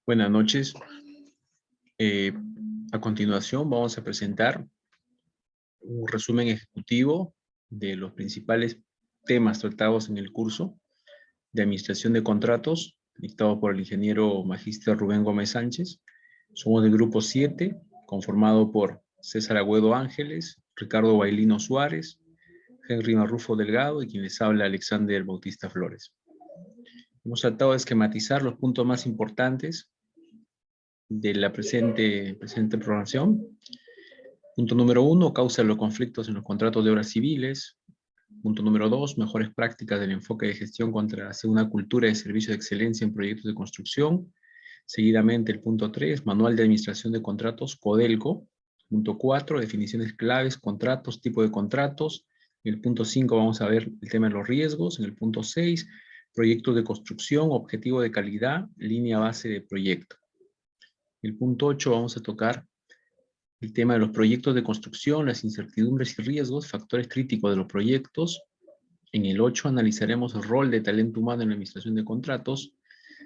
Buenas noches. Eh, a continuación vamos a presentar un resumen ejecutivo de los principales temas tratados en el curso de Administración de Contratos, dictado por el ingeniero magíster Rubén Gómez Sánchez. Somos del grupo 7, conformado por César Agüedo Ángeles, Ricardo Bailino Suárez, Henry Marrufo Delgado y quien les habla Alexander Bautista Flores. Hemos tratado de esquematizar los puntos más importantes de la presente programación. Punto número 1, causa de los conflictos en los contratos de obras civiles. Punto número 2, mejores prácticas del enfoque de gestión contra hacia una cultura de servicio de excelencia en proyectos de construcción. Seguidamente el punto 3, manual de administración de contratos, CODELCO. Punto 4, definiciones claves, contratos, tipo de contratos. En el punto 5 vamos a ver el tema de los riesgos. En el punto 6, proyectos de construcción, objetivo de calidad, línea base de proyecto. En el punto 8 vamos a tocar el tema de los proyectos de construcción, las incertidumbres y riesgos, factores críticos de los proyectos. En el 8 analizaremos el rol de talento humano en la administración de contratos.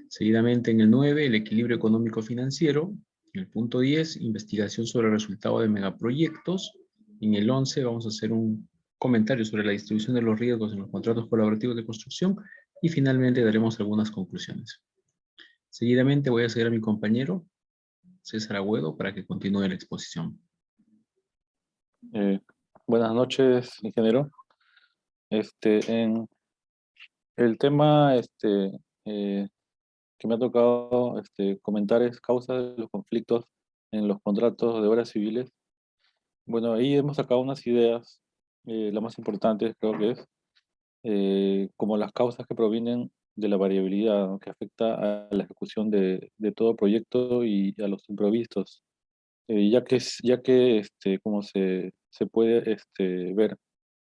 Seguidamente en el 9, el equilibrio económico-financiero. En el punto 10, investigación sobre el resultado de megaproyectos. En el 11 vamos a hacer un comentario sobre la distribución de los riesgos en los contratos colaborativos de construcción. Y finalmente daremos algunas conclusiones. Seguidamente voy a seguir a mi compañero César Agüedo para que continúe la exposición. Eh, Buenas noches, ingeniero. En el tema que me ha tocado comentar es causa de los conflictos en los contratos de obras civiles. Bueno, ahí hemos sacado unas ideas, las más importantes creo que es como las causas que provienen de la variabilidad, ¿no?, que afecta a la ejecución de todo proyecto y a los imprevistos. Ya que como se puede ver,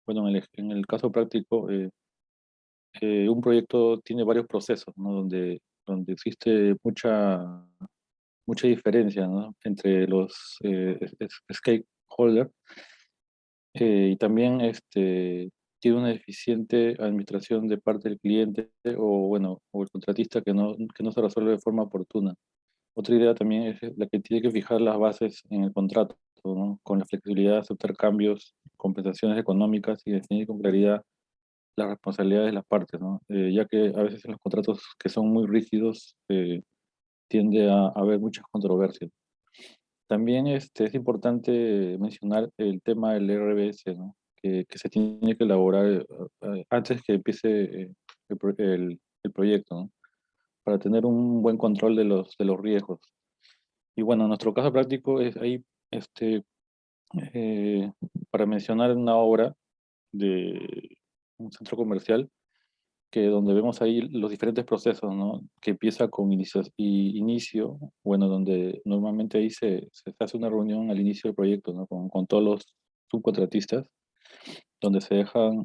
bueno, en el caso práctico, un proyecto tiene varios procesos, ¿no? Donde existe mucha diferencia, ¿no?, entre los stakeholders, y también tiene una deficiente administración de parte del cliente o, bueno, o el contratista que no se resuelve de forma oportuna. Otra idea también es la que tiene que fijar las bases en el contrato, ¿no?, con la flexibilidad de aceptar cambios, compensaciones económicas y definir con claridad las responsabilidades de las partes, ¿no? Ya que a veces en los contratos que son muy rígidos tiende a haber muchas controversias. También es importante mencionar el tema del RBS, ¿no?, que se tiene que elaborar antes que empiece el proyecto, ¿no?, para tener un buen control de los riesgos. Y bueno, en nuestro caso práctico es ahí, este, eh, para mencionar una obra de un centro comercial, que donde vemos ahí los diferentes procesos, ¿no?, que empieza con inicio, bueno, donde normalmente ahí se hace una reunión al inicio del proyecto, ¿no?, con todos los subcontratistas, donde se dejan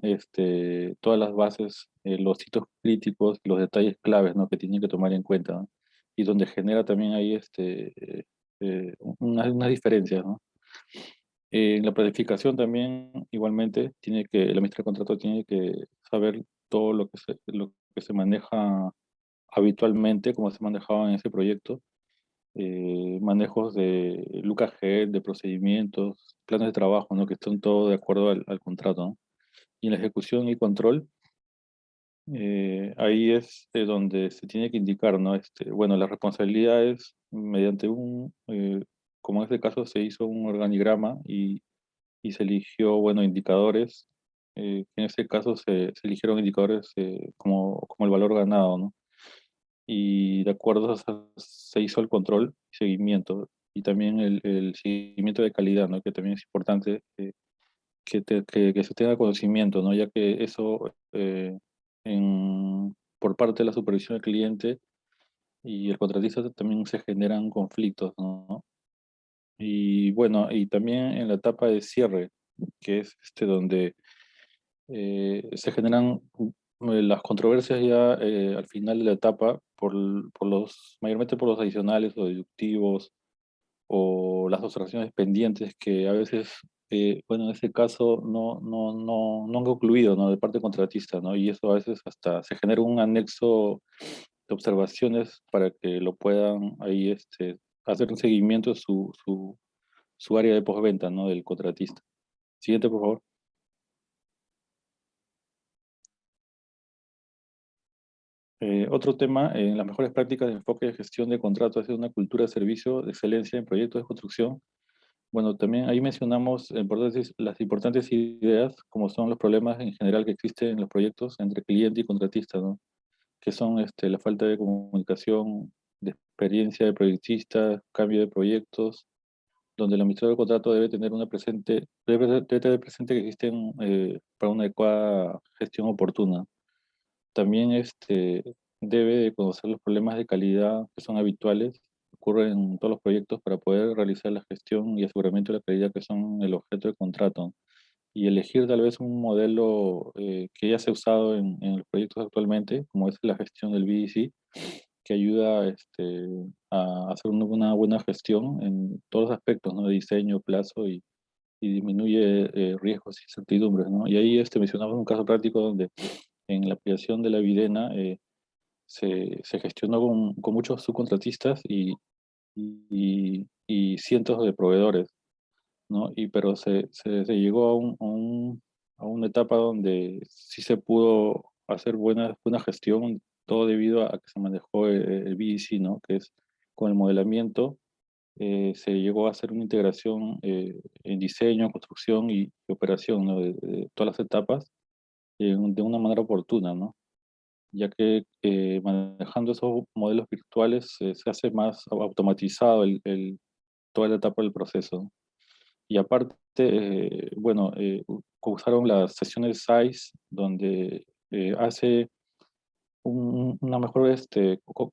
todas las bases, los hitos críticos, los detalles claves, ¿no?, que tienen que tomar en cuenta, ¿no?, y donde genera también ahí unas diferencias, ¿no? En la planificación también, igualmente, el administrador de contrato tiene que saber todo lo que se maneja habitualmente, como se manejaba en ese proyecto, manejos de Lucas-G, de procedimientos, planes de trabajo, ¿no?, que están todo de acuerdo al contrato, ¿no? Y en la ejecución y control, ahí es donde se tiene que indicar, ¿no? Bueno, las responsabilidades mediante como en este caso se hizo un organigrama y se eligió, bueno, indicadores. En este caso se eligieron indicadores como el valor ganado, ¿no? Y de acuerdo a eso se hizo el control y seguimiento, y también el seguimiento de calidad, ¿no?, que también es importante que se tenga conocimiento, ¿no?, ya que eso por parte de la supervisión del cliente y el contratista también se generan conflictos, ¿no? Y bueno, y también en la etapa de cierre, que es donde se generan las controversias ya al final de la etapa mayormente por los adicionales o deductivos o las observaciones pendientes que a veces, bueno, en este caso no han concluido, ¿no?, de parte contratista, ¿no? Y eso a veces hasta se genera un anexo observaciones para que lo puedan ahí hacer un seguimiento de su área de postventa, ¿no? Del contratista. Siguiente, por favor. Otro tema, en las mejores prácticas de enfoque de gestión de contratos es una cultura de servicio de excelencia en proyectos de construcción. Bueno, también ahí mencionamos las importantes ideas, como son los problemas en general que existen en los proyectos entre cliente y contratista, ¿no? Que son la falta de comunicación, de experiencia de proyectista, cambio de proyectos, donde el administrador de contrato debe tener presente que existen para una adecuada gestión oportuna. También debe de conocer los problemas de calidad que son habituales, ocurren en todos los proyectos para poder realizar la gestión y aseguramiento de la calidad que son el objeto de contrato. Y elegir tal vez un modelo que ya se ha usado en los proyectos actualmente, como es la gestión del BDC, que ayuda a hacer una buena gestión en todos los aspectos, ¿no? De diseño, plazo y disminuye riesgos y incertidumbres, ¿no? Y ahí mencionamos un caso práctico donde en la aplicación de la Videna se gestionó con muchos subcontratistas y cientos de proveedores, ¿no? Pero se llegó a una etapa donde sí se pudo hacer buena gestión, todo debido a que se manejó el BDC, ¿no? Que es con el modelamiento, se llegó a hacer una integración en diseño, construcción y operación, ¿no? De todas las etapas de una manera oportuna, ¿no? Ya que manejando esos modelos virtuales se hace más automatizado toda la etapa del proceso. Y aparte, bueno, usaron las sesiones SAIS, donde hace una mejor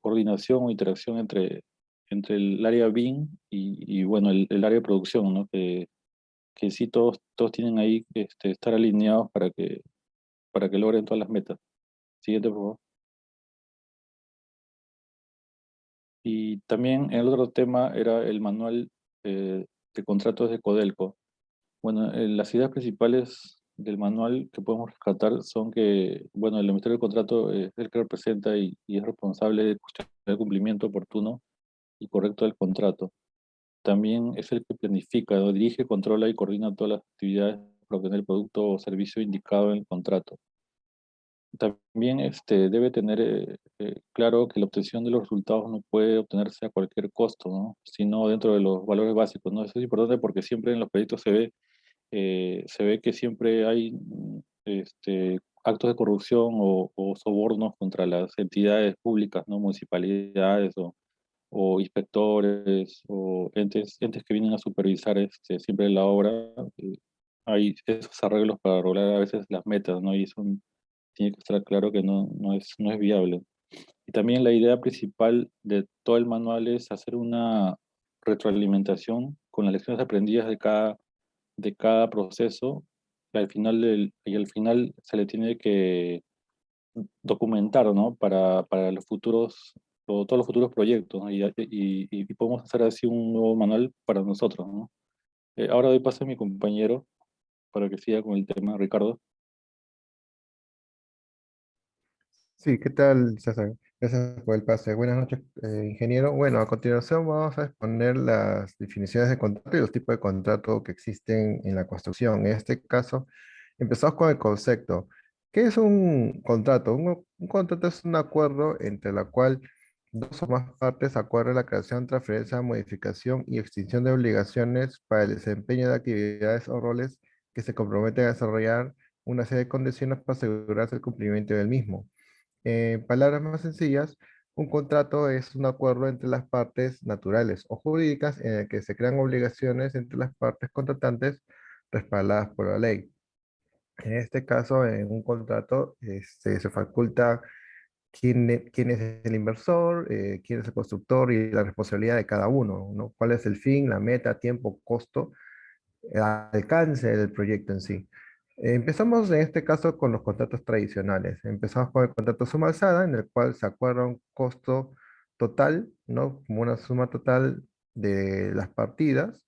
coordinación o interacción entre el área BIM y bueno, el área de producción, ¿no? Que sí todos tienen ahí estar alineados para que logren todas las metas. Siguiente, por favor. Y también el otro tema era el manual de contratos de Codelco. Bueno, las ideas principales del manual que podemos rescatar son que, bueno, el Ministerio del Contrato es el que representa y es responsable de cuestionar el cumplimiento oportuno y correcto del contrato. También es el que planifica, ¿no? Dirige, controla y coordina todas las actividades para obtener el producto o servicio indicado en el contrato. También debe tener claro que la obtención de los resultados no puede obtenerse a cualquier costo, ¿no? Sino dentro de los valores básicos, ¿no? Eso es importante porque siempre en los proyectos se ve que siempre hay actos de corrupción o sobornos contra las entidades públicas, ¿no? Municipalidades o inspectores o entes que vienen a supervisar siempre la obra. Hay esos arreglos para lograr a veces las metas, ¿no? Y eso tiene que estar claro que no es viable. Y también la idea principal de todo el manual es hacer una retroalimentación con las lecciones aprendidas de cada proceso, y al final se le tiene que documentar, ¿no? Para los futuros, o todos los futuros proyectos, ¿no? Y podemos hacer así un nuevo manual para nosotros, ¿no? Ahora doy paso a mi compañero para que siga con el tema, Ricardo. Sí, ¿qué tal, César? Gracias por el pase. Buenas noches, ingeniero. Bueno, a continuación vamos a exponer las definiciones de contrato y los tipos de contrato que existen en la construcción. En este caso, empezamos con el concepto. ¿Qué es un contrato? Un contrato es un acuerdo entre la cual dos o más partes acuerdan la creación, transferencia, modificación y extinción de obligaciones para el desempeño de actividades o roles que se comprometen a desarrollar una serie de condiciones para asegurarse el cumplimiento del mismo. En palabras más sencillas, un contrato es un acuerdo entre las partes naturales o jurídicas en el que se crean obligaciones entre las partes contratantes respaldadas por la ley. En este caso, en un contrato se faculta quién es el inversor, quién es el constructor y la responsabilidad de cada uno, ¿no? ¿Cuál es el fin, la meta, tiempo, costo, el alcance del proyecto en sí? Empezamos en este caso con los contratos tradicionales. Empezamos con el contrato suma alzada, en el cual se acuerda un costo total, ¿no? Como una suma total de las partidas,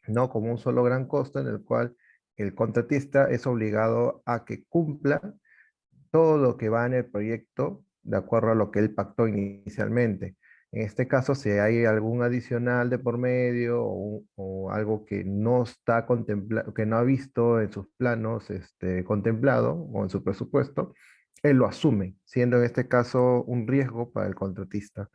¿no? Como un solo gran costo en el cual el contratista es obligado a que cumpla todo lo que va en el proyecto de acuerdo a lo que él pactó inicialmente. En este caso, si hay algún adicional de por medio o algo que no está contemplado, que no ha visto en sus planos contemplado o en su presupuesto, él lo asume, siendo en este caso un riesgo para el contratista.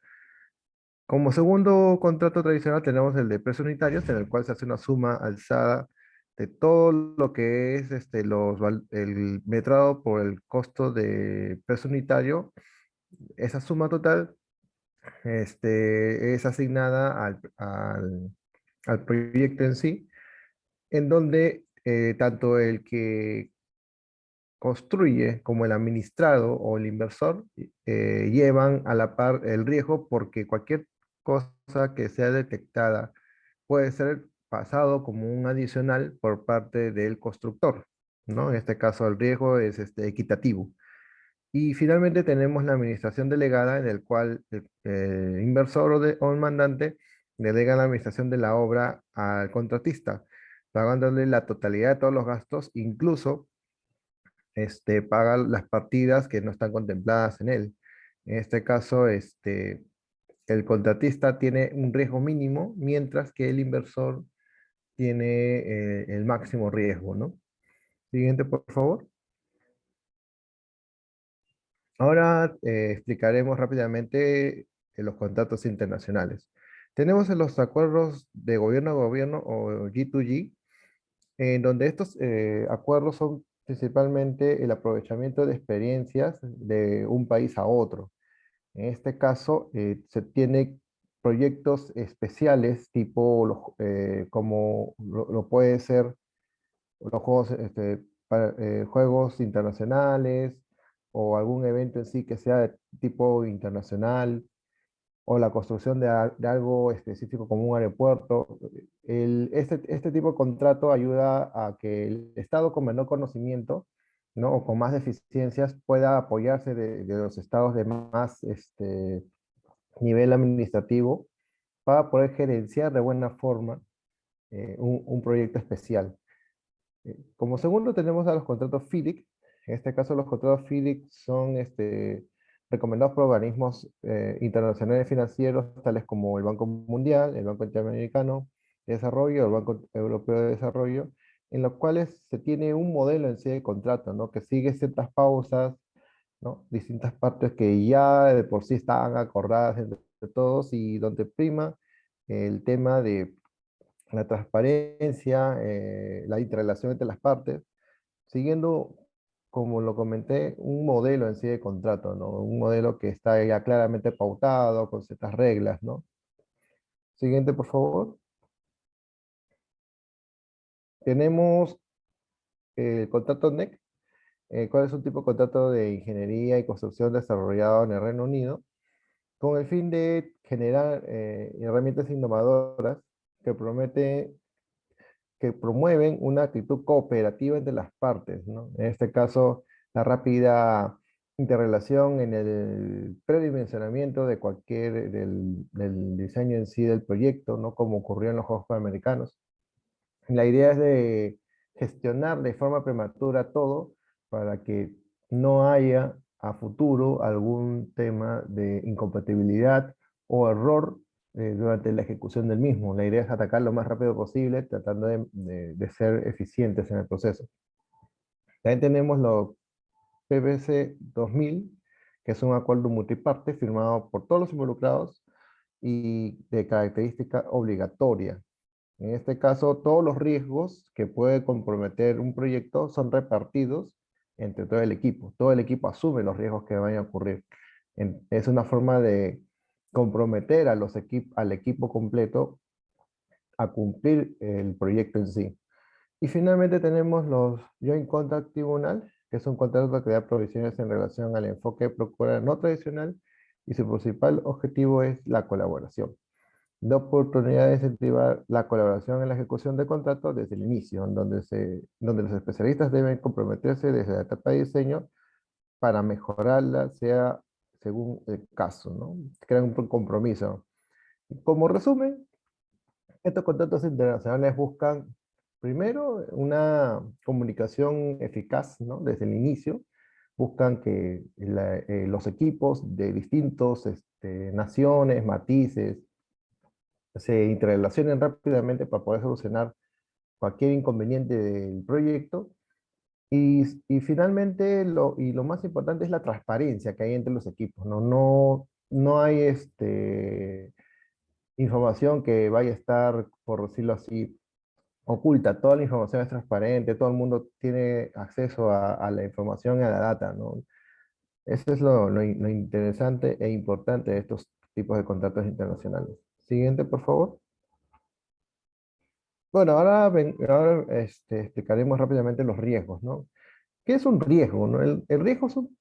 Como segundo contrato tradicional tenemos el de precios unitarios, en el cual se hace una suma alzada de todo lo que es el metrado por el costo de precio unitario. Esa suma total es asignada al proyecto en sí, en donde tanto el que construye como el administrado o el inversor llevan a la par el riesgo, porque cualquier cosa que sea detectada puede ser pasado como un adicional por parte del constructor, ¿no? En este caso el riesgo es equitativo. Y finalmente tenemos la administración delegada, en el cual el inversor o el mandante delega la administración de la obra al contratista, pagándole la totalidad de todos los gastos, incluso paga las partidas que no están contempladas en él. En este caso, el contratista tiene un riesgo mínimo, mientras que el inversor tiene el máximo riesgo, ¿no? Siguiente, por favor. Ahora explicaremos rápidamente los contratos internacionales. Tenemos en los acuerdos de gobierno a gobierno o G2G, en donde estos acuerdos son principalmente el aprovechamiento de experiencias de un país a otro. En este caso, se tiene proyectos especiales tipo como lo puede ser los juegos, juegos internacionales o algún evento en sí que sea de tipo internacional o la construcción de algo específico como un aeropuerto. Este tipo de contrato ayuda a que el Estado con menor conocimiento, ¿no? O con más deficiencias pueda apoyarse de los estados de más nivel administrativo para poder gerenciar de buena forma un proyecto especial. Como segundo tenemos a los contratos FIDIC. En este caso los contratos FIDIC son recomendados por organismos internacionales financieros tales como el Banco Mundial, el Banco Interamericano de Desarrollo, el Banco Europeo de Desarrollo, en los cuales se tiene un modelo en sí de contrato, ¿no? Que sigue ciertas pausas, ¿no? Distintas partes que ya de por sí están acordadas entre todos y donde prima el tema de la transparencia, la interrelación entre las partes, siguiendo, como lo comenté, un modelo en sí de contrato, ¿no? Un modelo que está ya claramente pautado, con ciertas reglas, ¿no? Siguiente, por favor. Tenemos el contrato NEC, cuál es un tipo de contrato de ingeniería y construcción desarrollado en el Reino Unido, con el fin de generar herramientas innovadoras que que promueven una actitud cooperativa entre las partes, ¿no? En este caso, la rápida interrelación en el predimensionamiento de del diseño en sí del proyecto, ¿no? Como ocurrió en los Juegos Panamericanos. La idea es de gestionar de forma prematura todo para que no haya a futuro algún tema de incompatibilidad o error durante la ejecución del mismo. La idea es atacar lo más rápido posible, tratando de ser eficientes en el proceso. También tenemos los PPC 2000, que es un acuerdo multiparte firmado por todos los involucrados y de característica obligatoria. En este caso, todos los riesgos que puede comprometer un proyecto son repartidos entre todo el equipo. Todo el equipo asume los riesgos que vayan a ocurrir. Es una forma de comprometer a al equipo completo a cumplir el proyecto en sí. Y finalmente tenemos los Joint Contract Tribunal, que es un contrato que da provisiones en relación al enfoque de procura no tradicional, y su principal objetivo es la colaboración. Da oportunidad de incentivar la colaboración en la ejecución de contratos desde el inicio, en donde los especialistas deben comprometerse desde la etapa de diseño para mejorarla, sea según el caso, ¿no? Crean un compromiso. Como resumen, estos contratos internacionales buscan, primero, una comunicación eficaz, ¿no? Desde el inicio, buscan que los equipos de distintos naciones, matices, se interrelacionen rápidamente para poder solucionar cualquier inconveniente del proyecto. Y finalmente, lo más importante es la transparencia que hay entre los equipos, ¿no? No hay información que vaya a estar, por decirlo así, oculta. Toda la información es transparente, todo el mundo tiene acceso a la información y a la data, ¿no? Eso es lo interesante e importante de estos tipos de contratos internacionales. Siguiente, por favor. Bueno, ahora explicaremos rápidamente los riesgos, ¿no? ¿Qué es un riesgo, no? El riesgo es un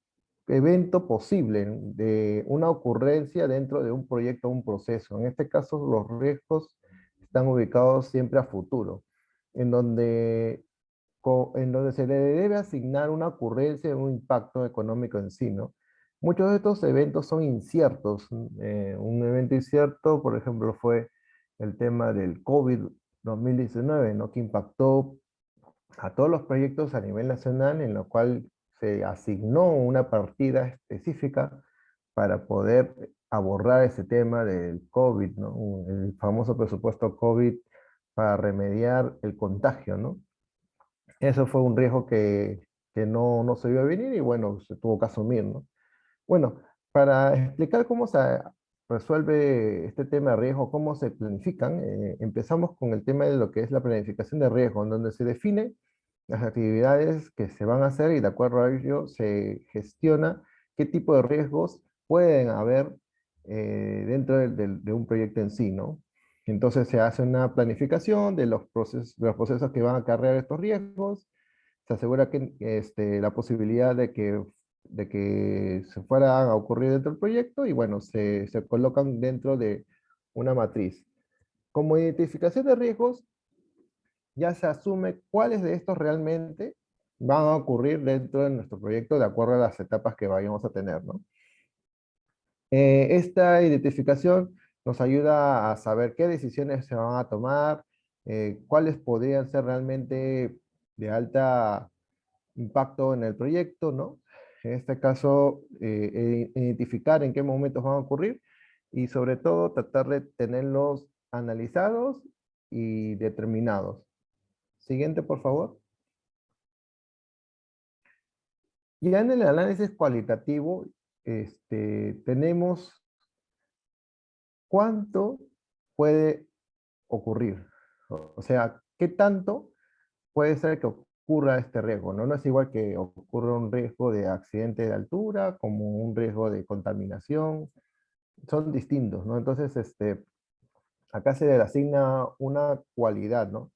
evento posible de una ocurrencia dentro de un proyecto o un proceso. En este caso, los riesgos están ubicados siempre a futuro, en donde, en donde se le debe asignar una ocurrencia, un impacto económico en sí, ¿no? Muchos de estos eventos son inciertos. Un evento incierto, por ejemplo, fue el tema del COVID-19, ¿no? Que impactó a todos los proyectos a nivel nacional, en lo cual se asignó una partida específica para poder abordar ese tema del COVID, ¿no? El famoso presupuesto COVID para remediar el contagio, ¿no? Eso fue un riesgo que no se vio venir y bueno, se tuvo que asumir, ¿no? Bueno, para explicar cómo se resuelve este tema de riesgo, cómo se planifican, empezamos con el tema de lo que es la planificación de riesgo, en donde se define las actividades que se van a hacer y de acuerdo a ello se gestiona qué tipo de riesgos pueden haber dentro de un proyecto en sí, ¿no? Entonces se hace una planificación de los procesos que van a acarrear estos riesgos, se asegura que la posibilidad de que se fueran a ocurrir dentro del proyecto y bueno, se colocan dentro de una matriz. Como identificación de riesgos, ya se asume cuáles de estos realmente van a ocurrir dentro de nuestro proyecto de acuerdo a las etapas que vayamos a tener, ¿no? Esta identificación nos ayuda a saber qué decisiones se van a tomar, cuáles podrían ser realmente de alta impacto en el proyecto, ¿no? En este caso, identificar en qué momentos van a ocurrir y sobre todo tratar de tenerlos analizados y determinados. Siguiente, por favor. Ya en el análisis cualitativo, tenemos cuánto puede ocurrir. O sea, qué tanto puede ser que ocurra este riesgo, ¿no? No es igual que ocurra un riesgo de accidente de altura como un riesgo de contaminación. Son distintos, ¿no? Entonces, acá se le asigna una cualidad, ¿no?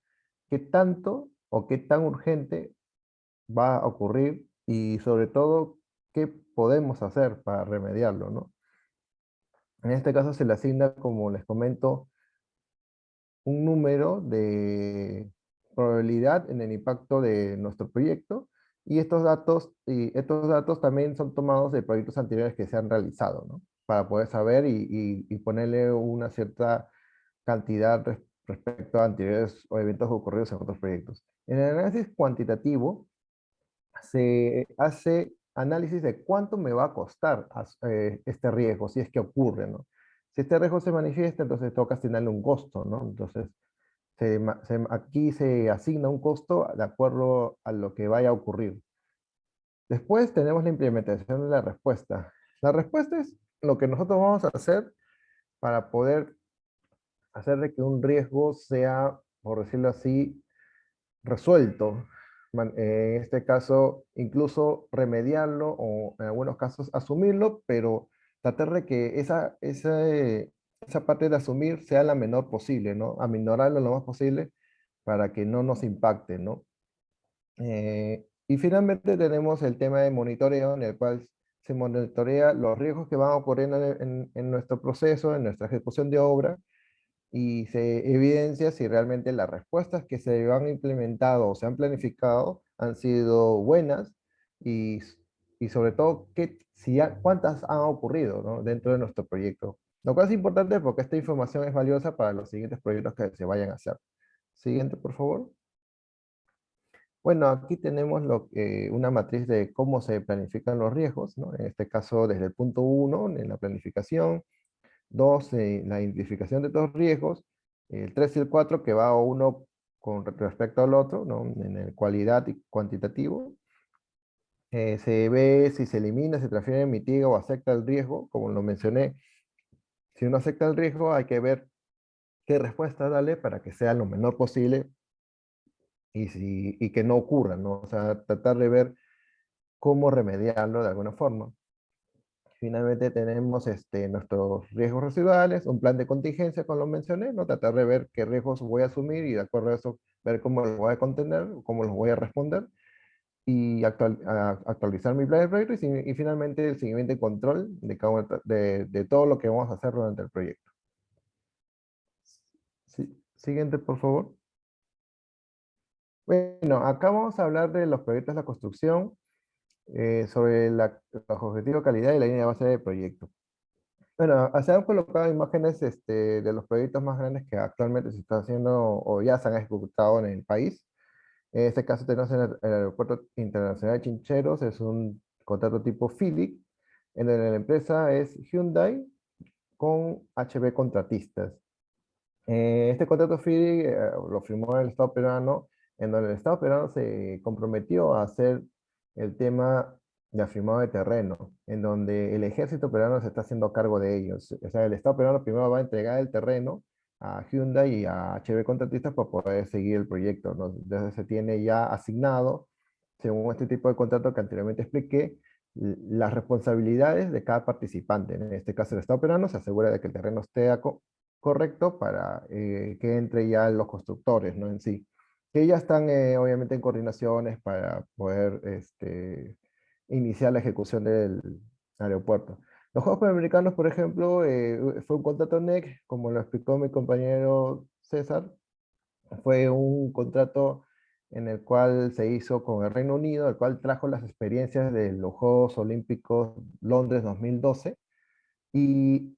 ¿Qué tanto o qué tan urgente va a ocurrir y sobre todo qué podemos hacer para remediarlo, ¿no? En este caso se le asigna, como les comento, un número de probabilidad en el impacto de nuestro proyecto y estos datos también son tomados de proyectos anteriores que se han realizado, ¿no? Para poder saber y ponerle una cierta cantidad respecto a anteriores o eventos ocurridos en otros proyectos. En el análisis cuantitativo, se hace análisis de cuánto me va a costar este riesgo, si es que ocurre, ¿no? Si este riesgo se manifiesta, entonces toca asignarle un costo, ¿no? Entonces, aquí se asigna un costo de acuerdo a lo que vaya a ocurrir. Después tenemos la implementación de la respuesta. La respuesta es lo que nosotros vamos a hacer para poder hacer de que un riesgo sea, por decirlo así, resuelto. En este caso, incluso remediarlo o en algunos casos asumirlo, pero tratar de que esa parte de asumir sea la menor posible, ¿no? Aminorarlo lo más posible para que no nos impacte, ¿no? Y finalmente tenemos el tema de monitoreo, en el cual se monitorea los riesgos que van ocurriendo en nuestro proceso, en nuestra ejecución de obra, y se evidencia si realmente las respuestas que se han implementado o se han planificado han sido buenas y, y sobre todo cuántas han ocurrido, ¿no? Dentro de nuestro proyecto. Lo cual es importante porque esta información es valiosa para los siguientes proyectos que se vayan a hacer. Siguiente, por favor. Bueno, aquí tenemos una matriz de cómo se planifican los riesgos, ¿no? En este caso, desde el punto 1, en la planificación, 2, la identificación de todos los riesgos, el 3 y el 4, que va uno con respecto al otro, ¿no? En el cualidad y cuantitativo. Se ve si se elimina, se transfiere, mitiga o acepta el riesgo, como lo mencioné. Si uno acepta el riesgo, hay que ver qué respuesta darle para que sea lo menor posible y que no ocurra, ¿no? O sea, tratar de ver cómo remediarlo de alguna forma. Finalmente tenemos nuestros riesgos residuales, un plan de contingencia, como lo mencioné, ¿no? Tratar de ver qué riesgos voy a asumir y de acuerdo a eso ver cómo los voy a contener, cómo los voy a responder y actualizar mi plan de proyecto y finalmente el seguimiento y control de todo lo que vamos a hacer durante el proyecto. Siguiente, por favor. Bueno, acá vamos a hablar de los proyectos de la construcción, sobre los objetivos de calidad y la línea de base de proyecto. Bueno, se han colocado imágenes de los proyectos más grandes que actualmente se están haciendo o ya se han ejecutado en el país. En este caso tenemos el Aeropuerto Internacional de Chincheros, es un contrato tipo FIDIC, en donde la empresa es Hyundai con HB Contratistas. Este contrato FIDIC lo firmó el Estado peruano, en donde el Estado peruano se comprometió a hacer el tema de afirmado de terreno, en donde el ejército peruano se está haciendo cargo de ellos. O sea, el Estado peruano primero va a entregar el terreno a Hyundai y a HB Contratistas para poder seguir el proyecto, ¿no? Entonces se tiene ya asignado, según este tipo de contrato que anteriormente expliqué, las responsabilidades de cada participante. En este caso, el Estado peruano se asegura de que el terreno esté correcto para que entre ya los constructores, ¿no? En sí. Que ya están obviamente en coordinaciones para poder iniciar la ejecución del aeropuerto. Los Juegos Panamericanos, por ejemplo, fue un contrato NEC, como lo explicó mi compañero César, fue un contrato en el cual se hizo con el Reino Unido, el cual trajo las experiencias de los Juegos Olímpicos Londres 2012 y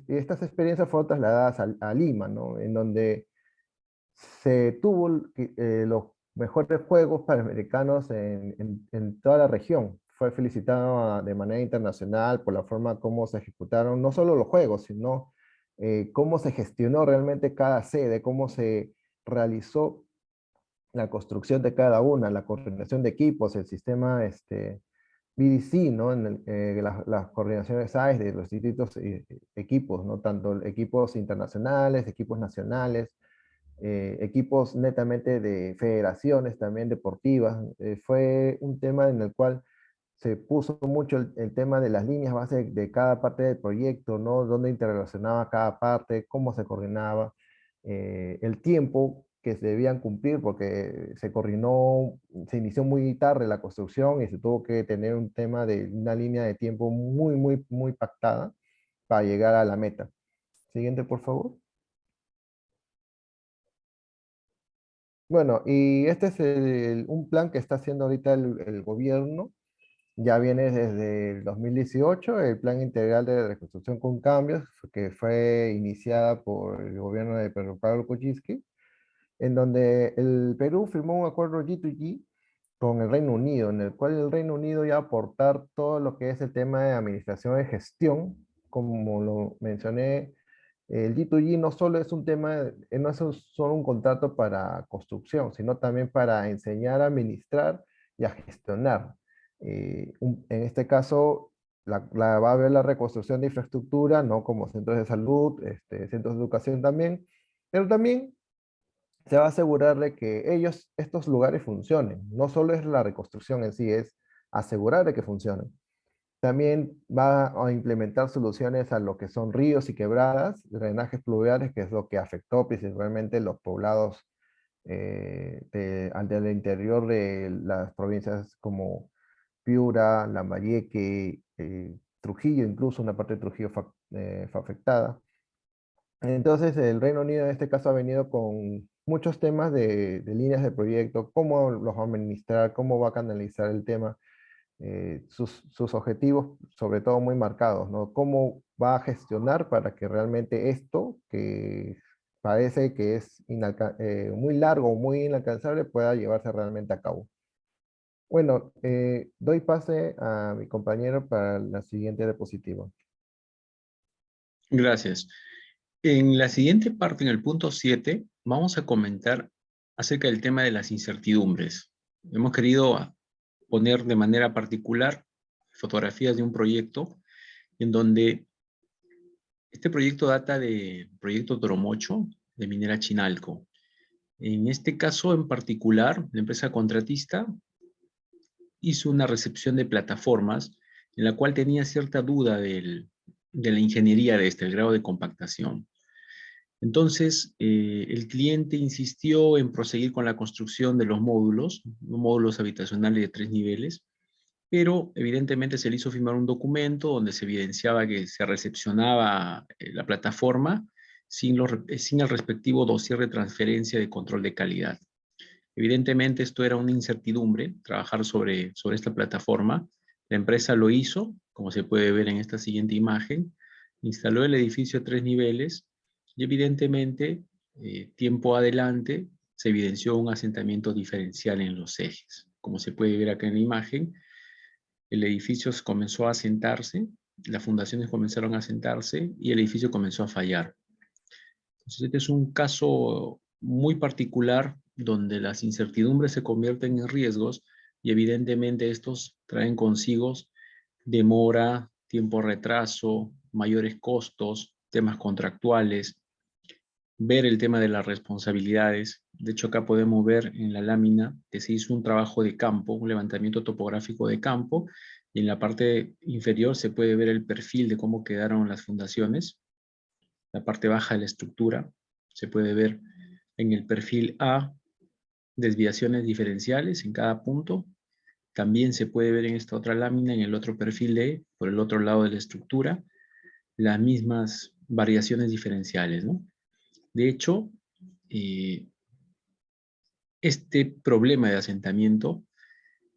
estas experiencias fueron trasladadas a Lima, ¿no? En donde se tuvo los mejores Juegos Panamericanos en toda la región. Fue felicitado de manera internacional por la forma como se ejecutaron no solo los Juegos, sino cómo se gestionó realmente cada sede, cómo se realizó la construcción de cada una, la coordinación de equipos, el sistema BDC, ¿no? Las coordinaciones AES de los distintos equipos, ¿no? Tanto equipos internacionales, equipos nacionales, equipos netamente de federaciones también deportivas. Fue un tema en el cual se puso mucho el tema de las líneas base de cada parte del proyecto, ¿no? Dónde interrelacionaba cada parte, cómo se coordinaba, el tiempo que se debían cumplir, porque se coordinó, se inició muy tarde la construcción y se tuvo que tener un tema de una línea de tiempo muy, muy, muy pactada para llegar a la meta. Siguiente, por favor. Bueno, y este es un plan que está haciendo ahorita el gobierno. Ya viene desde el 2018, el Plan Integral de Reconstrucción con Cambios, que fue iniciada por el gobierno de Pedro Pablo Kuczynski, en donde el Perú firmó un acuerdo G2G con el Reino Unido, en el cual el Reino Unido iba a aportar todo lo que es el tema de administración y gestión, como lo mencioné. El G2G no solo es un tema, no es solo un contrato para construcción, sino también para enseñar a administrar y a gestionar. En este caso, va a haber la reconstrucción de infraestructura, ¿no? Como centros de salud, centros de educación también, pero también se va a asegurar de que estos lugares funcionen. No solo es la reconstrucción en sí, es asegurar de que funcionen. También va a implementar soluciones a lo que son ríos y quebradas, drenajes pluviales, que es lo que afectó principalmente los poblados del interior de las provincias como Piura, Lambayeque, Trujillo, incluso una parte de Trujillo fue afectada. Entonces, el Reino Unido en este caso ha venido con muchos temas de líneas de proyecto, cómo los va a administrar, cómo va a canalizar el tema, sus objetivos, sobre todo muy marcados, ¿no? Cómo va a gestionar para que realmente esto, que parece que es muy largo o muy inalcanzable, pueda llevarse realmente a cabo. Bueno, doy pase a mi compañero para la siguiente diapositiva. Gracias. En la siguiente parte, en el punto 7, vamos a comentar acerca del tema de las incertidumbres. Hemos querido poner de manera particular fotografías de un proyecto en donde este proyecto data del proyecto Toromocho de Minera Chinalco. En este caso en particular, la empresa contratista hizo una recepción de plataformas en la cual tenía cierta duda de la ingeniería de el grado de compactación. Entonces, el cliente insistió en proseguir con la construcción de los módulos habitacionales de 3 niveles, pero evidentemente se le hizo firmar un documento donde se evidenciaba que se recepcionaba la plataforma sin el respectivo dossier de transferencia de control de calidad. Evidentemente esto era una incertidumbre, trabajar sobre esta plataforma. La empresa lo hizo, como se puede ver en esta siguiente imagen, instaló el edificio a 3 niveles y evidentemente, tiempo adelante, se evidenció un asentamiento diferencial en los ejes. Como se puede ver acá en la imagen, el edificio comenzó a asentarse, las fundaciones comenzaron a asentarse y el edificio comenzó a fallar. Entonces, este es un caso muy particular donde las incertidumbres se convierten en riesgos y evidentemente estos traen consigo demora, tiempo retraso, mayores costos, temas contractuales, ver el tema de las responsabilidades. De hecho, acá podemos ver en la lámina que se hizo un trabajo de campo, un levantamiento topográfico de campo, y en la parte inferior se puede ver el perfil de cómo quedaron las fundaciones. La parte baja de la estructura se puede ver en el perfil A, desviaciones diferenciales en cada punto. También se puede ver en esta otra lámina, en el otro perfil E, por el otro lado de la estructura, las mismas variaciones diferenciales, ¿no? De hecho, este problema de asentamiento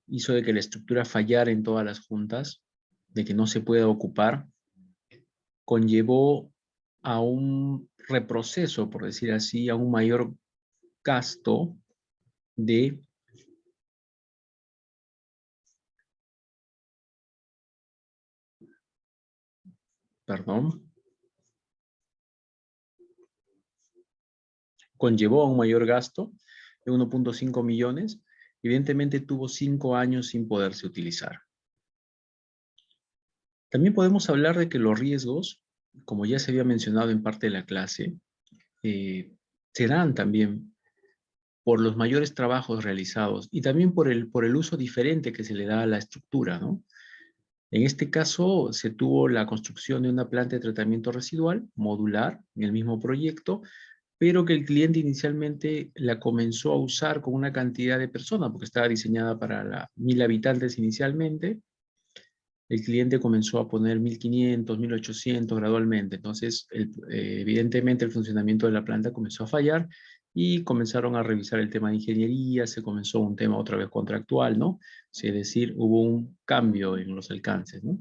hizo de que la estructura fallara en todas las juntas, de que no se pueda ocupar, conllevó a un reproceso, por decir así, a un mayor gasto de conllevó a un mayor gasto de 1.5 millones, evidentemente tuvo 5 años sin poderse utilizar. También podemos hablar de que los riesgos, como ya se había mencionado en parte de la clase, se dan también por los mayores trabajos realizados y también por el uso diferente que se le da a la estructura, ¿no? En este caso, se tuvo la construcción de una planta de tratamiento residual modular en el mismo proyecto, pero que el cliente inicialmente la comenzó a usar con una cantidad de personas, porque estaba diseñada para 1000 habitantes inicialmente. El cliente comenzó a poner 1500, 1800 gradualmente. Entonces, evidentemente el funcionamiento de la planta comenzó a fallar y comenzaron a revisar el tema de ingeniería, se comenzó un tema otra vez contractual, ¿no? Es decir, hubo un cambio en los alcances, ¿no?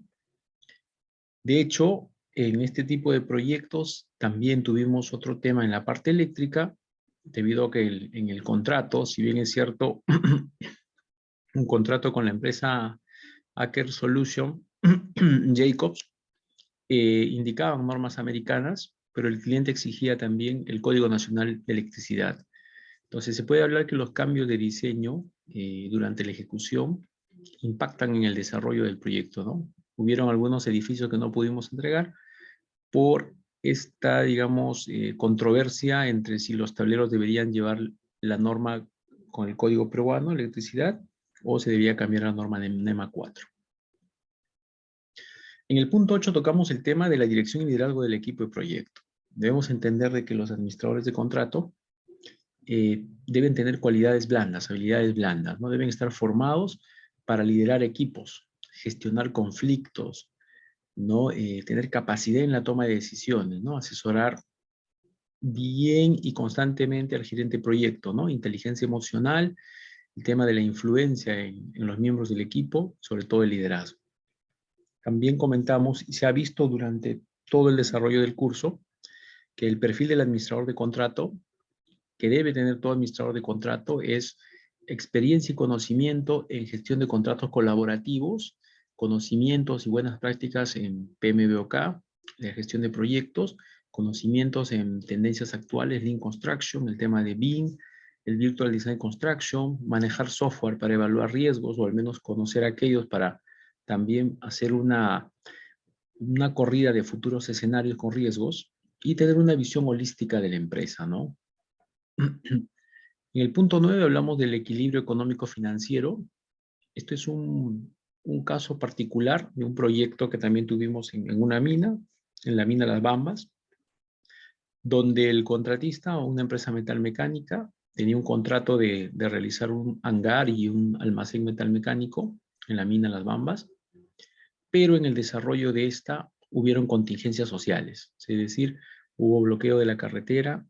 De hecho, en este tipo de proyectos también tuvimos otro tema en la parte eléctrica, debido a que en el contrato, si bien es cierto, un contrato con la empresa Aker Solution, Jacobs, indicaban normas americanas, pero el cliente exigía también el Código Nacional de Electricidad. Entonces, se puede hablar que los cambios de diseño durante la ejecución impactan en el desarrollo del proyecto, ¿no? Hubieron algunos edificios que no pudimos entregar por esta, digamos, controversia entre si los tableros deberían llevar la norma con el código peruano de electricidad o se debía cambiar la norma de NEMA 4. En el punto 8 tocamos el tema de la dirección y liderazgo del equipo de proyecto. Debemos entender de que los administradores de contrato deben tener cualidades blandas, habilidades blandas, ¿no? Deben estar formados para liderar equipos, gestionar conflictos, ¿no? Tener capacidad en la toma de decisiones, ¿no? Asesorar bien y constantemente al gerente de proyecto, ¿no? Inteligencia emocional, el tema de la influencia en los miembros del equipo, sobre todo el liderazgo. También comentamos, y se ha visto durante todo el desarrollo del curso, que el perfil del administrador de contrato, que debe tener todo administrador de contrato, es experiencia y conocimiento en gestión de contratos colaborativos, conocimientos y buenas prácticas en PMBOK, la gestión de proyectos, conocimientos en tendencias actuales, Lean Construction, el tema de BIM, el Virtual Design Construction, manejar software para evaluar riesgos, o al menos conocer aquellos para también hacer una corrida de futuros escenarios con riesgos, y tener una visión holística de la empresa, ¿no? En el punto 9 hablamos del equilibrio económico-financiero. Este es un caso particular de un proyecto que también tuvimos en una mina, en la mina Las Bambas, donde el contratista, una empresa metalmecánica, tenía un contrato de realizar un hangar y un almacén metalmecánico en la mina Las Bambas, pero en el desarrollo de esta hubieron contingencias sociales, es decir, hubo bloqueo de la carretera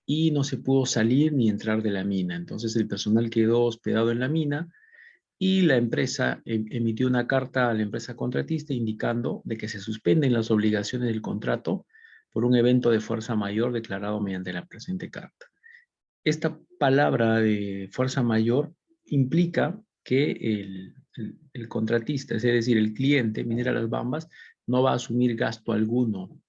y no se pudo salir ni entrar de la mina. Entonces el personal quedó hospedado en la mina y la empresa emitió una carta a la empresa contratista indicando de que se suspenden las obligaciones del contrato por un evento de fuerza mayor declarado mediante la presente carta. Esta palabra de fuerza mayor implica que el contratista, es decir, el cliente, Minera Las Bambas, no va a asumir gasto alguno,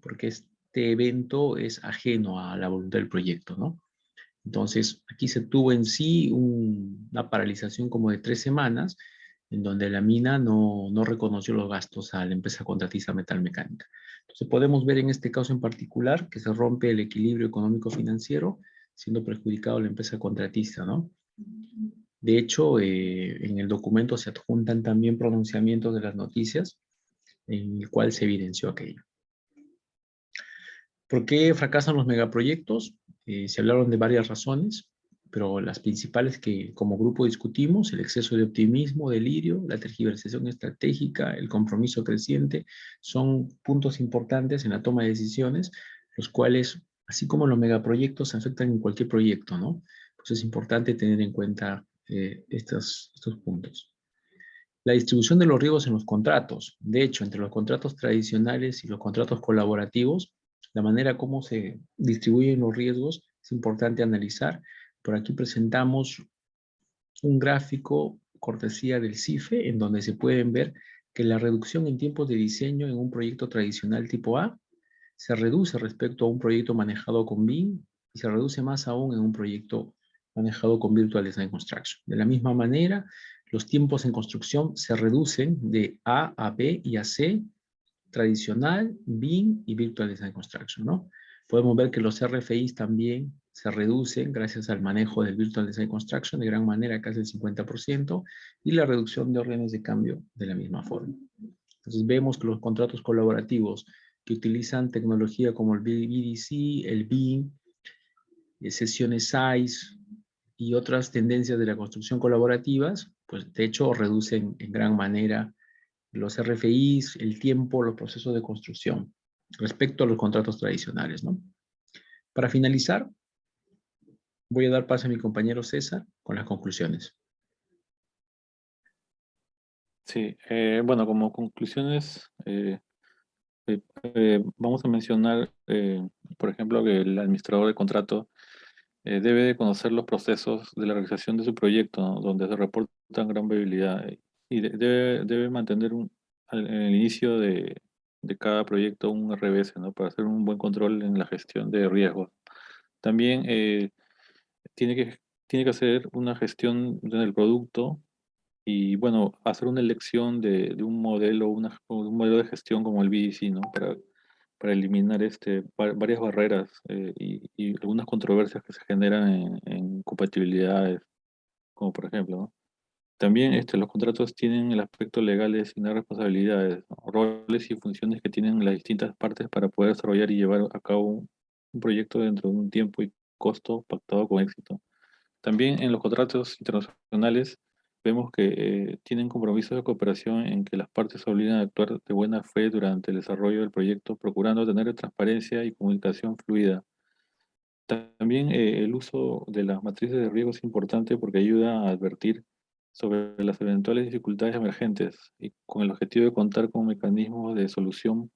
porque este evento es ajeno a la voluntad del proyecto, ¿no? Entonces, aquí se tuvo en sí una paralización como de 3 semanas, en donde la mina no reconoció los gastos a la empresa contratista metalmecánica. Entonces, podemos ver en este caso en particular que se rompe el equilibrio económico-financiero, siendo perjudicado la empresa contratista, ¿no? De hecho, en el documento se adjuntan también pronunciamientos de las noticias, en el cual se evidenció aquello. ¿Por qué fracasan los megaproyectos? Se hablaron de varias razones, pero las principales que como grupo discutimos: el exceso de optimismo, delirio, la tergiversación estratégica, el compromiso creciente, son puntos importantes en la toma de decisiones, los cuales, así como los megaproyectos, afectan en cualquier proyecto, ¿no? Pues es importante tener en cuenta estos puntos. La distribución de los riesgos en los contratos. De hecho, entre los contratos tradicionales y los contratos colaborativos, la manera como se distribuyen los riesgos es importante analizar. Por aquí presentamos un gráfico cortesía del CIFE, en donde se pueden ver que la reducción en tiempos de diseño en un proyecto tradicional tipo A se reduce respecto a un proyecto manejado con BIM, y se reduce más aún en un proyecto manejado con Virtual Design Construction. De la misma manera, los tiempos en construcción se reducen de A a B y a C, tradicional, BIM y Virtual Design Construction, ¿no? Podemos ver que los RFIs también se reducen gracias al manejo del Virtual Design Construction de gran manera, casi el 50%, y la reducción de órdenes de cambio de la misma forma. Entonces vemos que los contratos colaborativos que utilizan tecnología como el BDC, el BIM, sesiones SAIS y otras tendencias de la construcción colaborativas, pues de hecho reducen en gran manera los RFIs, el tiempo, los procesos de construcción respecto a los contratos tradicionales, ¿no? Para finalizar, voy a dar paso a mi compañero César con las conclusiones. Sí, bueno, como conclusiones, vamos a mencionar, por ejemplo, que el administrador de contrato debe de conocer los procesos de la realización de su proyecto, ¿no? Donde se reportan gran viabilidad, y debe mantener en el inicio de cada proyecto un RBS, ¿no? Para hacer un buen control en la gestión de riesgos. También tiene que, tiene que hacer una gestión del producto y, bueno, hacer una elección de un modelo, un modelo de gestión como el BDC, ¿no? Para eliminar varias barreras y algunas controversias que se generan en compatibilidades, como por ejemplo, ¿no? También los contratos tienen el aspecto legal de designar responsabilidades, ¿no? Roles y funciones que tienen las distintas partes para poder desarrollar y llevar a cabo un proyecto dentro de un tiempo y costo pactado con éxito. También en los contratos internacionales vemos que tienen compromisos de cooperación en que las partes se obligan a actuar de buena fe durante el desarrollo del proyecto, procurando tener transparencia y comunicación fluida. También el uso de las matrices de riesgo es importante porque ayuda a advertir sobre las eventuales dificultades emergentes y con el objetivo de contar con mecanismos de solución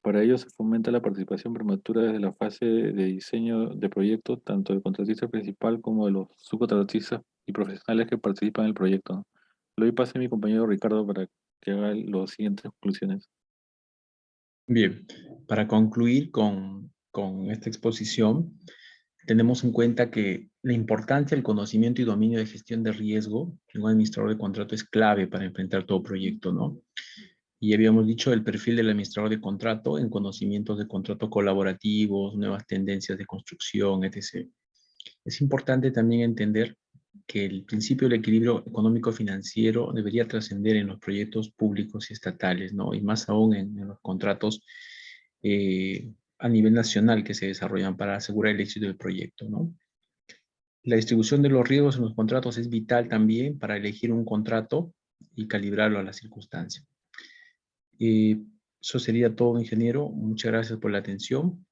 Para ello se fomenta la participación prematura desde la fase de diseño de proyecto, tanto del contratista principal como de los subcontratistas y profesionales que participan en el proyecto, ¿no? Le doy pase a mi compañero Ricardo para que haga las siguientes conclusiones. Bien, para concluir con esta exposición, tenemos en cuenta que la importancia del conocimiento y dominio de gestión de riesgo en un administrador de contrato es clave para enfrentar todo proyecto, ¿no? Y habíamos dicho el perfil del administrador de contrato en conocimientos de contrato colaborativos, nuevas tendencias de construcción, etc. Es importante también entender que el principio del equilibrio económico-financiero debería trascender en los proyectos públicos y estatales, ¿no? Y más aún en los contratos a nivel nacional que se desarrollan para asegurar el éxito del proyecto, ¿no? La distribución de los riesgos en los contratos es vital también para elegir un contrato y calibrarlo a las circunstancias. Eso sería todo, ingeniero. Muchas gracias por la atención.